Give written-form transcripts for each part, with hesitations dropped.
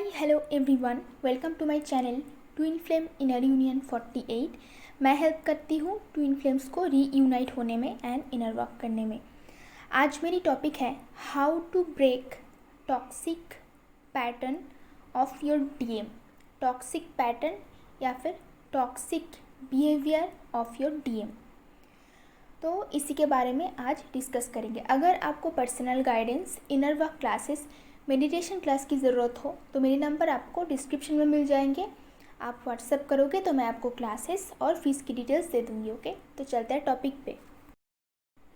Hello everyone, welcome to my channel twin flame inner union 48। मैं help करती हूँ twin flames को reunite होने में एंड इनर वर्क करने में। आज मेरी टॉपिक है how to break toxic pattern of your DM. Toxic pattern या फिर toxic behaviour of your DM, तो इसी के बारे में आज डिस्कस करेंगे। अगर आपको personal guidance, inner work classes, meditation class की ज़रूरत हो तो मेरे नंबर आपको डिस्क्रिप्शन में मिल जाएंगे। आप व्हाट्सएप करोगे तो मैं आपको क्लासेस और फीस की डिटेल्स दे दूँगी। ओके, तो चलते हैं टॉपिक पे।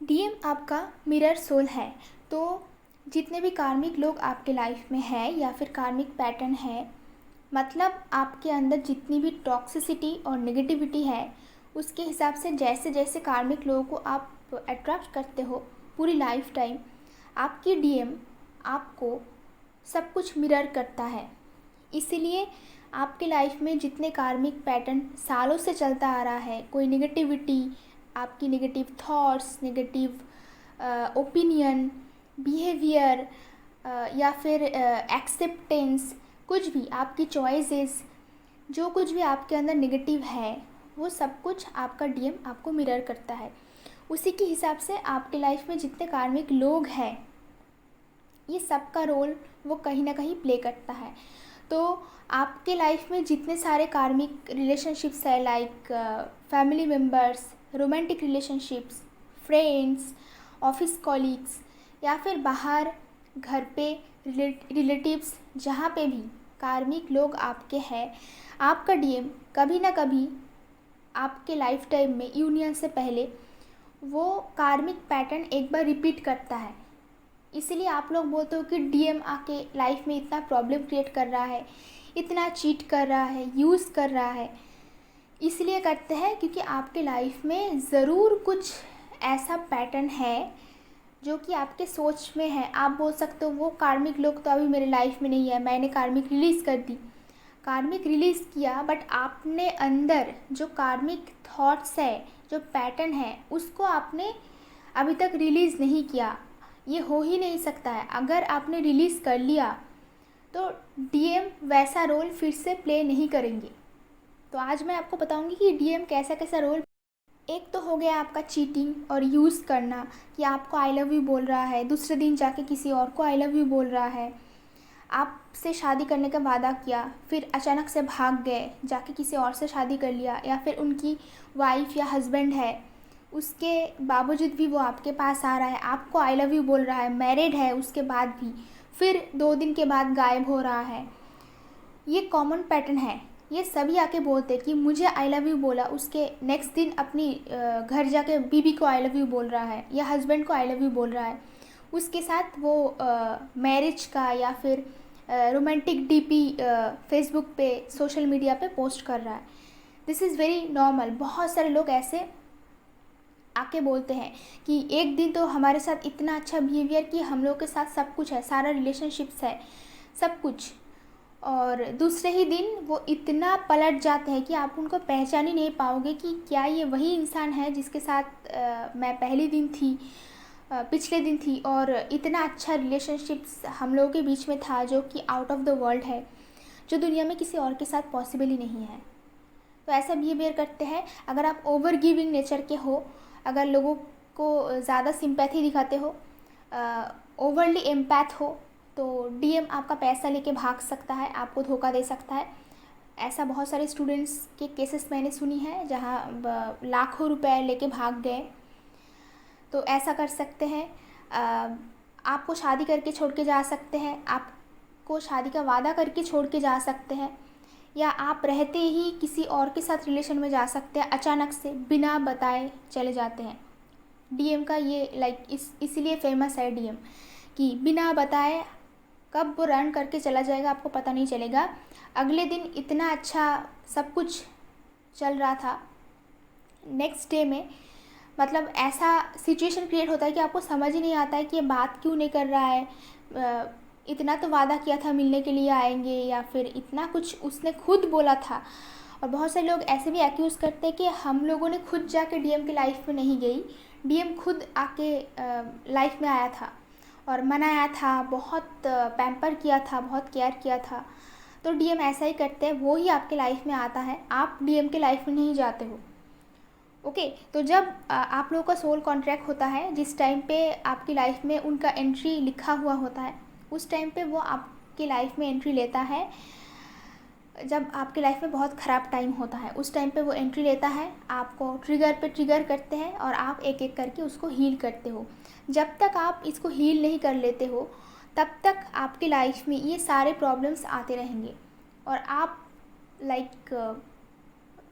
डीएम आपका मिरर सोल है, तो जितने भी कार्मिक लोग आपके लाइफ में हैं या फिर कार्मिक पैटर्न है, मतलब आपके अंदर जितनी भी टॉक्सिसिटी और नेगेटिविटी है, उसके हिसाब से जैसे जैसे कार्मिक लोगों को आप अट्रैक्ट करते हो पूरी लाइफ टाइम, आपकी डीएम आपको सब कुछ मिरर करता है। इसीलिए आपके लाइफ में जितने कार्मिक पैटर्न सालों से चलता आ रहा है, कोई नेगेटिविटी, आपकी negative thoughts, negative opinion, behaviour या फिर एक्सेप्टेंस, कुछ भी आपकी चॉइसेस, जो कुछ भी आपके अंदर नेगेटिव है, वो सब कुछ आपका डीएम आपको मिरर करता है। उसी के हिसाब से आपके लाइफ में जितने कार्मिक लोग हैं, ये सब का रोल वो कहीं ना कहीं प्ले करता है। तो आपके लाइफ में जितने सारे कार्मिक रिलेशनशिप्स है, like family members, romantic relationships, friends, office colleagues या फिर बाहर घर पे रिलेटिव्स, जहाँ पे भी कार्मिक लोग आपके हैं, आपका डीएम कभी ना कभी आपके लाइफ टाइम में यूनियन से पहले वो कार्मिक पैटर्न एक बार रिपीट करता है। इसीलिए आप लोग बोलते हो कि डीएम आके लाइफ में इतना प्रॉब्लम क्रिएट कर रहा है, इतना चीट कर रहा है, यूज़ कर रहा है। इसलिए करते हैं क्योंकि आपके लाइफ में ज़रूर कुछ ऐसा पैटर्न है जो कि आपके सोच में है। आप बोल सकते हो वो कार्मिक लोग तो अभी मेरे लाइफ में नहीं है, मैंने कार्मिक रिलीज़ कर दी। कार्मिक रिलीज़ किया, बट आपने अंदर जो कार्मिक थॉट्स है, जो पैटर्न है, उसको आपने अभी तक रिलीज़ नहीं किया। ये हो ही नहीं सकता है। अगर आपने रिलीज़ कर लिया तो डीएम वैसा रोल फिर से प्ले नहीं करेंगे। तो आज मैं आपको बताऊंगी कि डीएम कैसा कैसा रोल। एक तो हो गया आपका चीटिंग और यूज़ करना, कि आपको आई लव यू बोल रहा है, दूसरे दिन जाके किसी और को आई लव यू बोल रहा है। आपसे शादी करने का वादा किया, फिर अचानक से भाग गए, जाके किसी और से शादी कर लिया, या फिर उनकी वाइफ या हस्बैंड है, उसके बावजूद भी वो आपके पास आ रहा है, आपको आई लव यू बोल रहा है, मैरिड है उसके बाद भी, फिर 2 दिन के बाद गायब हो रहा है। ये कॉमन पैटर्न है। ये सभी आके बोलते हैं कि मुझे आई लव यू बोला, उसके नेक्स्ट दिन अपनी घर जाके बीबी को आई लव यू बोल रहा है या हस्बैंड को आई लव यू बोल रहा है। उसके साथ वो मैरिज का या फिर रोमांटिक डीपी फेसबुक पे, सोशल मीडिया पे पोस्ट कर रहा है। This is very normal. बहुत सारे लोग ऐसे आके बोलते हैं कि एक दिन तो हमारे साथ इतना अच्छा बिहेवियर कि हम लोग के साथ सब कुछ है, सारा रिलेशनशिप्स है, सब कुछ, और दूसरे ही दिन वो इतना पलट जाते हैं कि आप उनको पहचान ही नहीं पाओगे कि क्या ये वही इंसान है जिसके साथ मैं पहले दिन थी, पिछले दिन थी, और इतना अच्छा रिलेशनशिप्स हम लोगों के बीच में था जो कि आउट ऑफ द वर्ल्ड है, जो दुनिया में किसी और के साथ पॉसिबल ही नहीं है। तो ऐसा बिहेवियर करते हैं। अगर आप ओवर गिविंग नेचर के हो, अगर लोगों को ज़्यादा सिंपैथी दिखाते हो, ओवरली एम्पैथ हो, तो डीएम आपका पैसा लेके भाग सकता है, आपको धोखा दे सकता है। ऐसा बहुत सारे स्टूडेंट्स के केसेस मैंने सुनी है जहाँ लाखों रुपए लेके भाग गए। तो ऐसा कर सकते हैं। आपको शादी करके छोड़ के जा सकते हैं, आपको शादी का वादा करके छोड़ के जा सकते हैं, या आप रहते ही किसी और के साथ रिलेशन में जा सकते हैं, अचानक से बिना बताए चले जाते हैं। डीएम का ये इसीलिए फेमस है डीएम, कि बिना बताए कब वो रन करके चला जाएगा आपको पता नहीं चलेगा। अगले दिन इतना अच्छा सब कुछ चल रहा था, नेक्स्ट डे में मतलब ऐसा सिचुएशन क्रिएट होता है कि आपको समझ ही नहीं आता है कि ये बात क्यों नहीं कर रहा है। इतना तो वादा किया था मिलने के लिए आएंगे, या फिर इतना कुछ उसने खुद बोला था। और बहुत सारे लोग ऐसे भी एक्यूज़ करते हैं कि हम लोगों ने खुद जाके डीएम की लाइफ में नहीं गई, डीएम खुद आके लाइफ में आया था और मनाया था, बहुत पैम्पर किया था, बहुत केयर किया था। तो डीएम ऐसा ही करते हैं, वो ही आपके लाइफ में आता है, आप डीएम के लाइफ में नहीं जाते हो। ओके, तो जब आप लोगों का सोल कॉन्ट्रैक्ट होता है, जिस टाइम पे आपकी लाइफ में उनका एंट्री लिखा हुआ होता है, उस टाइम पे वो आपकी लाइफ में एंट्री लेता है। जब आपकी लाइफ में बहुत ख़राब टाइम होता है, उस टाइम पे वो एंट्री लेता है, आपको ट्रिगर पे ट्रिगर करते हैं और आप एक एक करके उसको हील करते हो। जब तक आप इसको हील नहीं कर लेते हो, तब तक आपकी लाइफ में ये सारे प्रॉब्लम्स आते रहेंगे और आप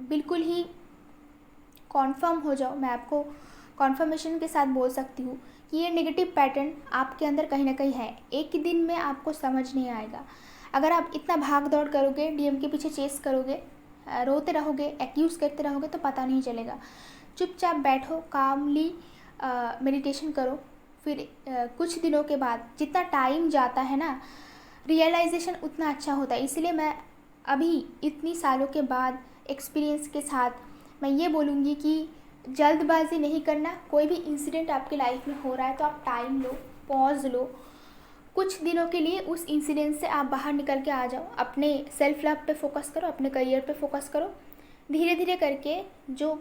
बिल्कुल ही कॉन्फर्म हो जाओ, मैं आपको कॉन्फर्मेशन के साथ बोल सकती हूँ कि ये नेगेटिव पैटर्न आपके अंदर कहीं ना कहीं है। एक ही दिन में आपको समझ नहीं आएगा। अगर आप इतना भाग दौड़ करोगे, डीएम के पीछे चेस करोगे, रोते रहोगे, एक्यूज़ करते रहोगे, तो पता नहीं चलेगा। चुपचाप बैठो, कामली मेडिटेशन करो, फिर कुछ दिनों के बाद जितना टाइम जाता है ना, रियलाइजेशन उतना अच्छा होता है। इसलिए मैं अभी इतनी सालों के बाद एक्सपीरियंस के साथ मैं ये बोलूँगी कि जल्दबाजी नहीं करना। कोई भी इंसिडेंट आपकी लाइफ में हो रहा है तो आप टाइम लो, पॉज लो, कुछ दिनों के लिए उस इंसिडेंट से आप बाहर निकल के आ जाओ। अपने सेल्फ लव पे फोकस करो, अपने करियर पे फोकस करो। धीरे धीरे करके जो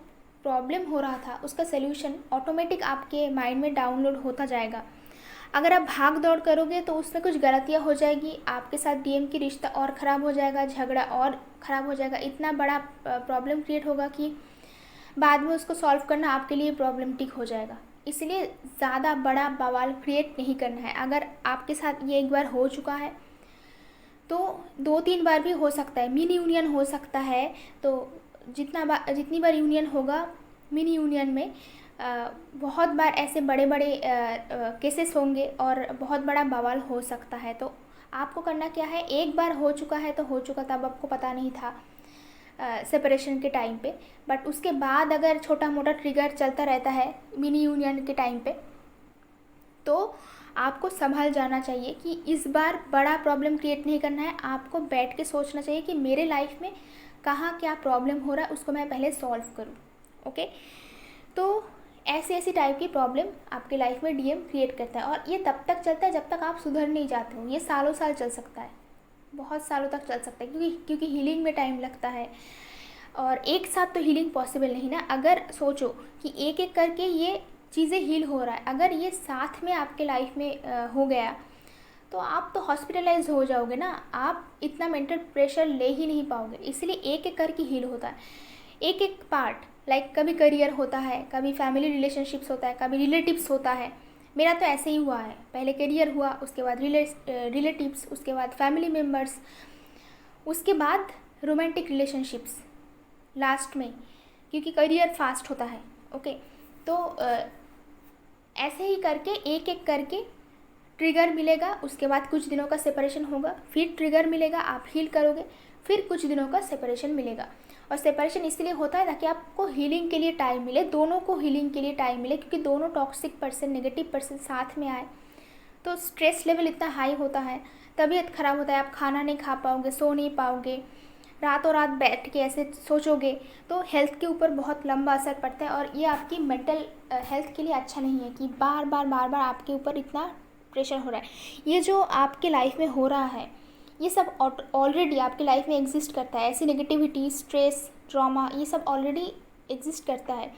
प्रॉब्लम हो रहा था उसका सल्यूशन ऑटोमेटिक आपके माइंड में डाउनलोड होता जाएगा। अगर आप भाग दौड़ करोगे तो उसमें कुछ गलतियाँ हो जाएगी, आपके साथ डीएम की रिश्ता और ख़राब हो जाएगा, झगड़ा और ख़राब हो जाएगा, इतना बड़ा प्रॉब्लम क्रिएट होगा कि बाद में उसको सॉल्व करना आपके लिए प्रॉब्लमेटिक हो जाएगा। इसलिए ज़्यादा बड़ा बवाल क्रिएट नहीं करना है। अगर आपके साथ ये एक बार हो चुका है तो 2-3 बार भी हो सकता है, मिनी यूनियन हो सकता है। तो जितनी बार यूनियन होगा मिनी यूनियन में बहुत बार ऐसे बड़े बड़े केसेस होंगे और बहुत बड़ा बवाल हो सकता है। तो आपको करना क्या है, एक बार हो चुका है तो हो चुका, तब आपको पता नहीं था सेपरेशन के टाइम पे, बट उसके बाद अगर छोटा मोटा ट्रिगर चलता रहता है मिनी यूनियन के टाइम पे, तो आपको संभल जाना चाहिए कि इस बार बड़ा प्रॉब्लम क्रिएट नहीं करना है। आपको बैठ के सोचना चाहिए कि मेरे लाइफ में कहाँ क्या प्रॉब्लम हो रहा है, उसको मैं पहले सॉल्व करूँ। ओके, तो ऐसी टाइप की प्रॉब्लम आपके लाइफ में डीएम क्रिएट करता है और ये तब तक चलता है जब तक आप सुधर नहीं जाते हो। ये सालों साल चल सकता है, बहुत सालों तक चल सकता है, क्योंकि हीलिंग में टाइम लगता है और एक साथ तो हीलिंग पॉसिबल नहीं ना। अगर सोचो कि एक एक करके ये चीज़ें हील हो रहा है, अगर ये साथ में आपके लाइफ में हो गया तो आप तो हॉस्पिटलाइज हो जाओगे ना, आप इतना मेंटल प्रेशर ले ही नहीं पाओगे। इसलिए एक एक करके हील होता है, एक एक पार्ट। कभी करियर होता है, कभी फैमिली रिलेशनशिप्स होता है, कभी रिलेटिव्स होता है। मेरा तो ऐसे ही हुआ है, पहले करियर हुआ, उसके बाद रिलेटिव्स, उसके बाद फैमिली मेम्बर्स, उसके बाद रोमांटिक रिलेशनशिप्स लास्ट में, क्योंकि करियर फास्ट होता है। ओके, तो ऐसे ही करके एक एक करके ट्रिगर मिलेगा, उसके बाद कुछ दिनों का सेपरेशन होगा, फिर ट्रिगर मिलेगा, आप हील करोगे, फिर कुछ दिनों का सेपरेशन मिलेगा। और सेपरेशन इसलिए होता है ताकि आपको हीलिंग के लिए टाइम मिले, दोनों को हीलिंग के लिए टाइम मिले, क्योंकि दोनों टॉक्सिक पर्सन, नेगेटिव पर्सन साथ में आए तो स्ट्रेस लेवल इतना हाई होता है, तबीयत ख़राब होता है, आप खाना नहीं खा पाओगे, सो नहीं पाओगे, रातों रात बैठ के ऐसे सोचोगे, तो हेल्थ के ऊपर बहुत लंबा असर पड़ता है। और ये आपकी मेंटल हेल्थ के लिए अच्छा नहीं है कि बार बार आपके ऊपर इतना प्रेशर हो रहा है। ये जो आपके लाइफ में हो रहा है ये सब ऑलरेडी आपकी लाइफ में एग्जिस्ट करता है। ऐसी नेगेटिविटी, स्ट्रेस, ट्रॉमा, ये सब ऑलरेडी एग्जिस्ट करता है।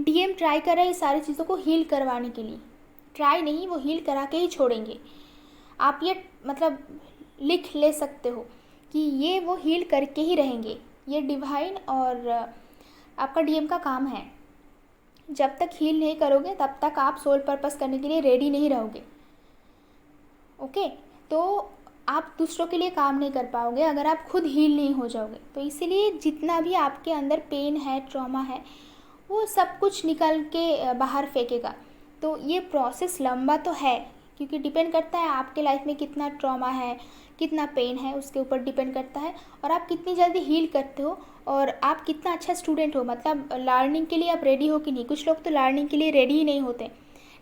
डीएम ट्राई कर रहा है ये सारी चीज़ों को हील करवाने के लिए, ट्राई नहीं, वो हील करा के ही छोड़ेंगे। आप ये लिख ले सकते हो कि ये वो हील करके ही रहेंगे। ये डिवाइन और आपका डीएम का काम है। जब तक हील नहीं करोगे तब तक आप सोल पर्पस करने के लिए रेडी नहीं रहोगे। ओके, तो आप दूसरों के लिए काम नहीं कर पाओगे अगर आप खुद हील नहीं हो जाओगे। तो इसीलिए जितना भी आपके अंदर पेन है, ट्रॉमा है, वो सब कुछ निकल के बाहर फेंकेगा। तो ये प्रोसेस लंबा तो है, क्योंकि डिपेंड करता है आपके लाइफ में कितना ट्रॉमा है, कितना पेन है, उसके ऊपर डिपेंड करता है, और आप कितनी जल्दी हील करते हो और आप कितना अच्छा स्टूडेंट हो, मतलब लर्निंग के लिए आप रेडी हो कि नहीं। कुछ लोग तो लर्निंग के लिए रेडी ही नहीं होते,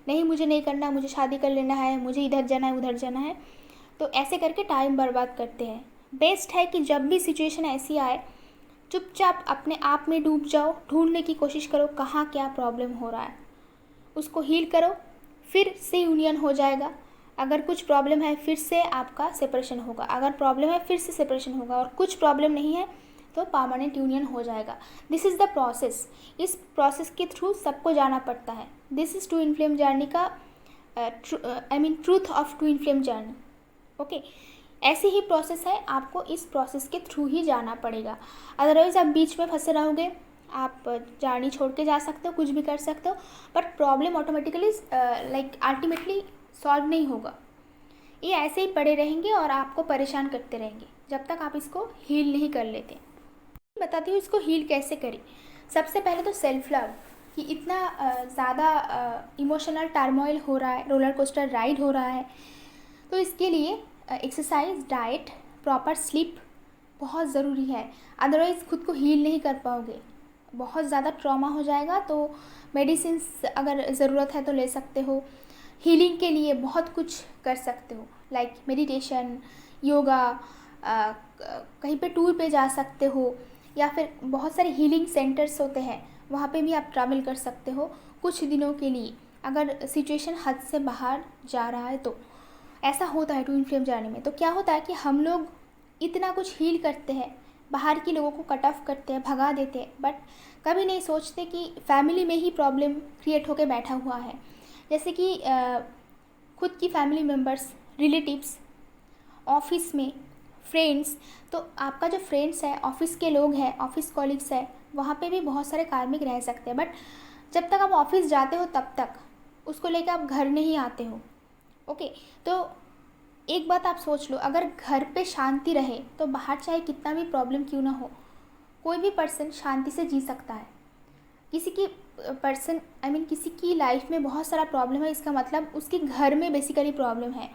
नहीं मुझे नहीं करना, मुझे शादी कर लेना है, मुझे इधर जाना है, उधर जाना है, तो ऐसे करके टाइम बर्बाद करते हैं। बेस्ट है कि जब भी सिचुएशन ऐसी आए, चुपचाप अपने आप में डूब जाओ, ढूंढने की कोशिश करो कहाँ क्या प्रॉब्लम हो रहा है, उसको हील करो, फिर से यूनियन हो जाएगा। अगर कुछ प्रॉब्लम है फिर से आपका सेपरेशन होगा, अगर प्रॉब्लम है फिर से सेपरेशन होगा, और कुछ प्रॉब्लम नहीं है तो परमानेंट यूनियन हो जाएगा। This is the process. इस प्रोसेस के थ्रू सबको जाना पड़ता है। This is twin flame journey का truth of twin flame journey. Okay, ऐसी ही प्रोसेस है, आपको इस प्रोसेस के थ्रू ही जाना पड़ेगा। अदरवाइज़ आप बीच में फंसे रहोगे, आप जर्नी छोड़ के जा सकते हो, कुछ भी कर सकते हो, but problem automatically ultimately solve नहीं होगा। ये ऐसे ही पड़े रहेंगे और आपको परेशान करते रहेंगे जब तक आप इसको हील नहीं कर लेते। बताती हूँ इसको हील कैसे करें। सबसे पहले तो सेल्फ लव, कि इतना ज़्यादा इमोशनल टर्मोइल हो रहा है, रोलर कोस्टर राइड हो रहा है, तो इसके लिए एक्सरसाइज, डाइट, प्रॉपर स्लीप बहुत ज़रूरी है। अदरवाइज़ खुद को हील नहीं कर पाओगे, बहुत ज़्यादा ट्रॉमा हो जाएगा। तो मेडिसिन्स अगर ज़रूरत है तो ले सकते हो। हीलिंग के लिए बहुत कुछ कर सकते हो, लाइक मेडिटेशन, योगा, कहीं पे टूर पे जा सकते हो, या फिर बहुत सारे हीलिंग सेंटर्स होते हैं, वहाँ पे भी आप ट्रैवल कर सकते हो कुछ दिनों के लिए, अगर सिचुएशन हद से बाहर जा रहा है तो। ऐसा होता है ट्विन फ्लेम जर्नी में। तो क्या होता है कि हम लोग इतना कुछ हील करते हैं, बाहर के लोगों को कट ऑफ करते हैं, भगा देते हैं, बट कभी नहीं सोचते कि फैमिली में ही प्रॉब्लम क्रिएट होकर बैठा हुआ है। जैसे कि खुद की फैमिली मेम्बर्स, रिलेटिव्स, ऑफिस में फ्रेंड्स। तो आपका जो फ्रेंड्स है, ऑफिस के लोग हैं, ऑफिस कॉलीग्स है, वहाँ पे भी बहुत सारे कार्मिक रह सकते हैं, बट जब तक आप ऑफिस जाते हो तब तक उसको लेकर आप घर नहीं आते हो। ओके, तो एक बात आप सोच लो, अगर घर पे शांति रहे तो बाहर चाहे कितना भी प्रॉब्लम क्यों ना हो, कोई भी पर्सन शांति से जी सकता है। किसी की पर्सन किसी की लाइफ में बहुत सारा प्रॉब्लम है, इसका मतलब उसके घर में बेसिकली प्रॉब्लम है।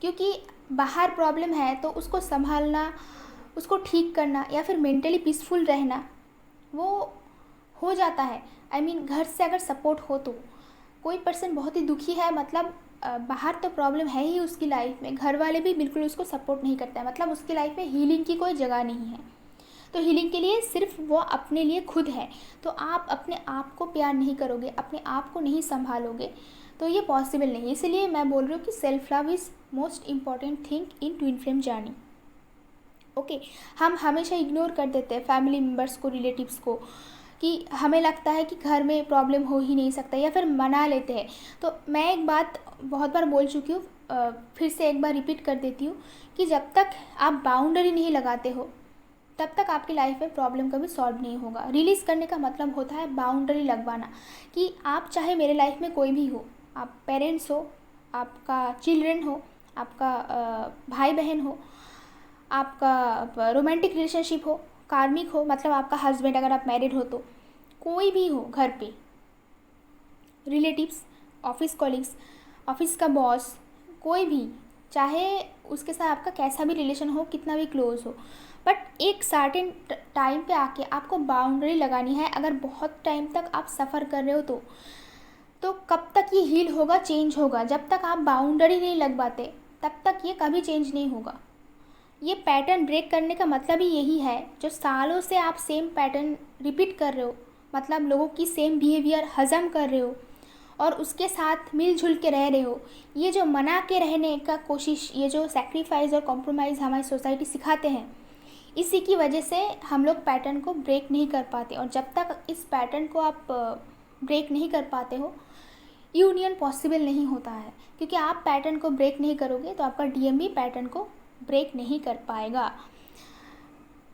क्योंकि बाहर प्रॉब्लम है तो उसको संभालना, उसको ठीक करना, या फिर मेंटली पीसफुल रहना वो हो जाता है। घर से अगर सपोर्ट हो तो। कोई पर्सन बहुत ही दुखी है, मतलब बाहर तो प्रॉब्लम है ही उसकी लाइफ में, घर वाले भी बिल्कुल उसको सपोर्ट नहीं करते हैं, मतलब उसकी लाइफ में हीलिंग की कोई जगह नहीं है। तो हीलिंग के लिए सिर्फ वो अपने लिए खुद है। तो आप अपने आप को प्यार नहीं करोगे, अपने आप को नहीं संभालोगे, तो ये पॉसिबल नहीं है। इसलिए मैं बोल रही हूँ कि self love is most important thing in twin flame journey. Okay, हम हमेशा इग्नोर कर देते हैं फैमिली मेम्बर्स को, रिलेटिव्स को, कि हमें लगता है कि घर में प्रॉब्लम हो ही नहीं सकता, या फिर मना लेते हैं। तो मैं एक बात बहुत बार बोल चुकी हूँ, फिर से एक बार रिपीट कर देती हूँ, कि जब तक आप बाउंड्री नहीं लगाते हो तब तक आपकी लाइफ में प्रॉब्लम कभी सॉल्व नहीं होगा। रिलीज़ करने का मतलब होता है बाउंड्री लगवाना, कि आप चाहे मेरे लाइफ में कोई भी हो, आप पेरेंट्स हो, आपका चिल्ड्रन हो, आपका भाई बहन हो, आपका रोमांटिक रिलेशनशिप हो, कार्मिक हो, मतलब आपका हस्बैंड अगर आप मैरिड हो तो, कोई भी हो घर पे, रिलेटिव्स, ऑफिस कॉलीग्स, ऑफिस का बॉस, कोई भी, चाहे उसके साथ आपका कैसा भी रिलेशन हो, कितना भी क्लोज हो, बट एक सर्टेन टाइम पे आके आपको बाउंड्री लगानी है। अगर बहुत टाइम तक आप सफ़र कर रहे हो तो कब तक ये हील होगा, चेंज होगा? जब तक आप बाउंड्री नहीं लगवाते तब तक ये कभी चेंज नहीं होगा। ये पैटर्न ब्रेक करने का मतलब ही यही है, जो सालों से आप सेम पैटर्न रिपीट कर रहे हो, मतलब लोगों की सेम बिहेवियर हज़म कर रहे हो और उसके साथ मिलजुल के रह रहे हो। ये जो मना के रहने का कोशिश, ये जो सैक्रिफाइस और कॉम्प्रोमाइज़ हमारी सोसाइटी सिखाते हैं, इसी की वजह से हम लोग पैटर्न को ब्रेक नहीं कर पाते। और जब तक इस पैटर्न को आप ब्रेक नहीं कर पाते हो, यूनियन पॉसिबल नहीं होता है। क्योंकि आप पैटर्न को ब्रेक नहीं करोगे तो आपका डीएम भी पैटर्न को ब्रेक नहीं कर पाएगा।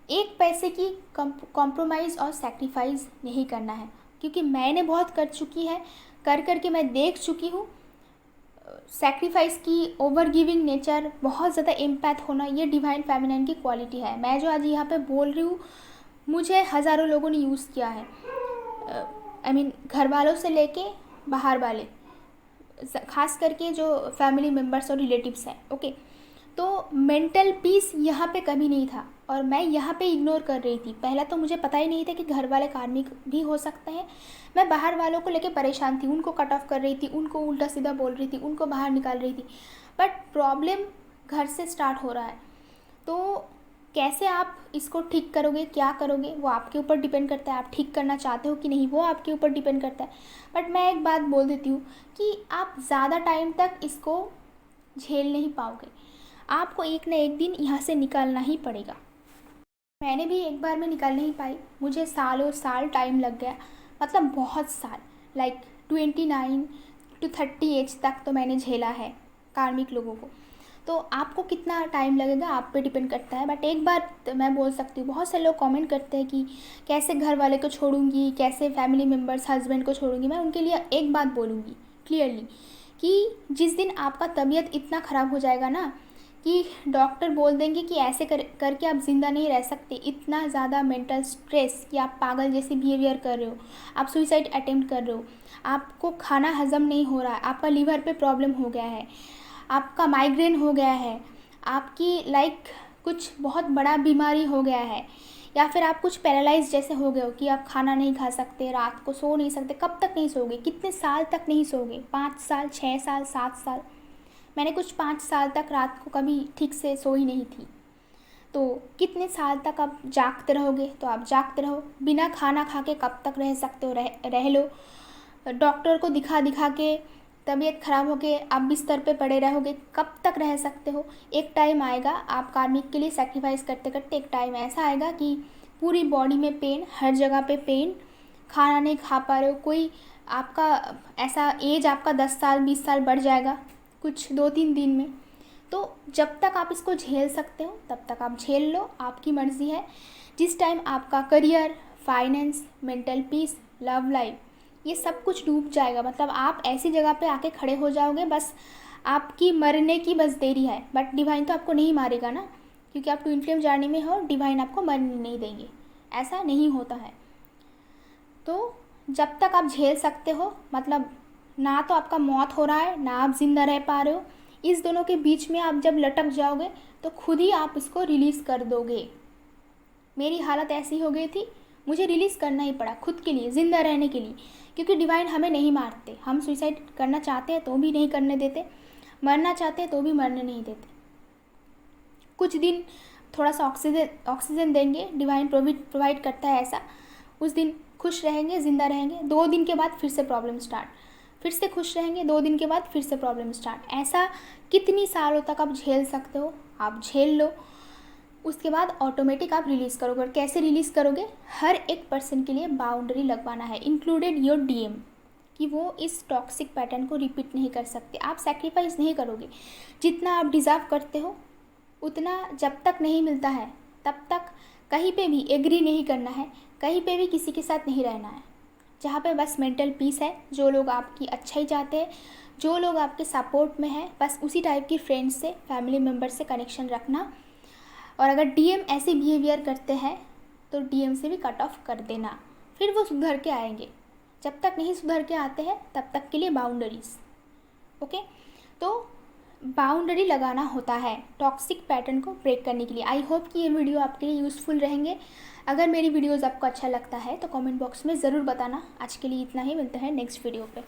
एक पैसे की कॉम्प्रोमाइज़ और सैक्रिफाइस नहीं करना है, क्योंकि मैंने बहुत कर चुकी है, कर के मैं देख चुकी हूँ। सैक्रिफाइस की, ओवर गिविंग नेचर, बहुत ज़्यादा एम्पैथ होना, ये डिवाइन फेमिनिन की क्वालिटी है। मैं जो आज यहाँ पे बोल रही हूँ, मुझे हज़ारों लोगों ने यूज़ किया है। घर वालों से लेके बाहर वाले, ख़ास करके जो फैमिली मेम्बर्स और रिलेटिव्स हैं। ओके, तो मेंटल पीस यहाँ पे कभी नहीं था और मैं यहाँ पे इग्नोर कर रही थी। पहला तो मुझे पता ही नहीं था कि घर वाले कार्मिक भी हो सकते हैं। मैं बाहर वालों को लेके परेशान थी, उनको कट ऑफ कर रही थी, उनको उल्टा सीधा बोल रही थी, उनको बाहर निकाल रही थी। बट प्रॉब्लम घर से स्टार्ट हो रहा है, तो कैसे आप इसको ठीक करोगे, क्या करोगे, वो आपके ऊपर डिपेंड करता है। आप ठीक करना चाहते हो कि नहीं, वो आपके ऊपर डिपेंड करता है। बट मैं एक बात बोल देती हूँ कि आप ज़्यादा टाइम तक इसको झेल नहीं पाओगे। आपको एक ना एक दिन यहाँ से निकालना ही पड़ेगा। मैंने भी एक बार में निकाल नहीं पाई, मुझे सालों साल टाइम लग गया, मतलब बहुत साल, लाइक 29 to 30 एज तक तो मैंने झेला है कार्मिक लोगों को। तो आपको कितना टाइम लगेगा आप पे डिपेंड करता है। बट एक बार तो मैं बोल सकती हूँ, बहुत से लोग कमेंट करते हैं कि कैसे घर वाले को छोड़ूंगी, कैसे फैमिली मेम्बर्स हस्बैंड को छोड़ूंगी। मैं उनके लिए एक बात बोलूँगी क्लियरली कि जिस दिन आपका तबीयत इतना ख़राब हो जाएगा ना कि डॉक्टर बोल देंगे कि ऐसे करके आप ज़िंदा नहीं रह सकते, इतना ज़्यादा मेंटल स्ट्रेस कि आप पागल जैसे बिहेवियर कर रहे हो, आप सुसाइड अटेम्प्ट कर रहे हो, आपको खाना हज़म नहीं हो रहा है, आपका लीवर पे प्रॉब्लम हो गया है, आपका माइग्रेन हो गया है, आपकी कुछ बहुत बड़ा बीमारी हो गया है, या फिर आप कुछ पैरालाइज जैसे हो गए हो कि आप खाना नहीं खा सकते, रात को सो नहीं सकते। कब तक नहीं सोगे, कितने साल तक नहीं सोगे, 5 साल, 6 साल, 7 साल। मैंने कुछ 5 साल तक रात को कभी ठीक से सोई नहीं थी। तो कितने साल तक आप जागते रहोगे, तो आप जागते रहो। बिना खाना खा के कब तक रह सकते हो, रह लो। डॉक्टर को दिखा दिखा के तबीयत ख़राब हो के आप बिस्तर पे पड़े रहोगे, कब तक रह सकते हो। एक टाइम आएगा, आप कार्मिक के लिए सेक्रीफाइस करते करते एक टाइम ऐसा आएगा कि पूरी बॉडी में पेन, हर जगह पे पेन, खाना नहीं खा पा रहे हो। कोई आपका ऐसा एज आपका 10 साल 20 साल बढ़ जाएगा कुछ 2-3 दिन में। तो जब तक आप इसको झेल सकते हो तब तक आप झेल लो, आपकी मर्ज़ी है। जिस टाइम आपका career, finance, mental peace, love life, ये सब कुछ डूब जाएगा, मतलब आप ऐसी जगह पे आके खड़े हो जाओगे, बस आपकी मरने की बस देरी है। बट डिवाइन तो आपको नहीं मारेगा ना, क्योंकि आप ट्विन फ्लेम जर्नी में हो, डिवाइन आपको मरने नहीं देंगे, ऐसा नहीं होता है। तो जब तक आप झेल सकते हो, मतलब ना तो आपका मौत हो रहा है ना आप ज़िंदा रह पा रहे हो, इस दोनों के बीच में आप जब लटक जाओगे तो खुद ही आप इसको रिलीज़ कर दोगे। मेरी हालत ऐसी हो गई थी, मुझे रिलीज़ करना ही पड़ा खुद के लिए, ज़िंदा रहने के लिए, क्योंकि डिवाइन हमें नहीं मारते। हम सुसाइड करना चाहते हैं तो भी नहीं करने देते, मरना चाहते हैं तो भी मरने नहीं देते। कुछ दिन थोड़ा सा ऑक्सीजन देंगे, डिवाइन प्रोवाइड करता है ऐसा, उस दिन खुश रहेंगे, ज़िंदा रहेंगे। 2 दिन के बाद फिर से प्रॉब्लम स्टार्ट, फिर से खुश रहेंगे, 2 दिन के बाद फिर से प्रॉब्लम स्टार्ट। ऐसा कितनी सालों तक आप झेल सकते हो, आप झेल लो। उसके बाद ऑटोमेटिक आप रिलीज़ करोगे। और कैसे रिलीज़ करोगे, हर एक पर्सन के लिए बाउंड्री लगवाना है, इंक्लूडेड योर डीएम, कि वो इस टॉक्सिक पैटर्न को रिपीट नहीं कर सकते। आप सेक्रीफाइस नहीं करोगे, जितना आप डिज़र्व करते हो उतना जब तक नहीं मिलता है तब तक कहीं पे भी एग्री नहीं करना है, कहीं पे भी किसी के साथ नहीं रहना है। जहाँ पे बस मेंटल पीस है, जो लोग आपकी अच्छाई चाहते हैं, जो लोग आपके सपोर्ट में हैं, बस उसी टाइप की फ्रेंड्स से, फैमिली मेम्बर से कनेक्शन रखना। और अगर डीएम ऐसे बिहेवियर करते हैं तो डीएम से भी कट ऑफ कर देना, फिर वो सुधर के आएंगे। जब तक नहीं सुधर के आते हैं तब तक के लिए बाउंड्रीज। ओके, तो बाउंड्री लगाना होता है टॉक्सिक पैटर्न को ब्रेक करने के लिए। आई होप कि ये वीडियो आपके लिए यूज़फुल रहेंगे। अगर मेरी वीडियोज़ आपको अच्छा लगता है तो कमेंट बॉक्स में ज़रूर बताना। आज के लिए इतना ही, मिलते हैं नेक्स्ट वीडियो पे।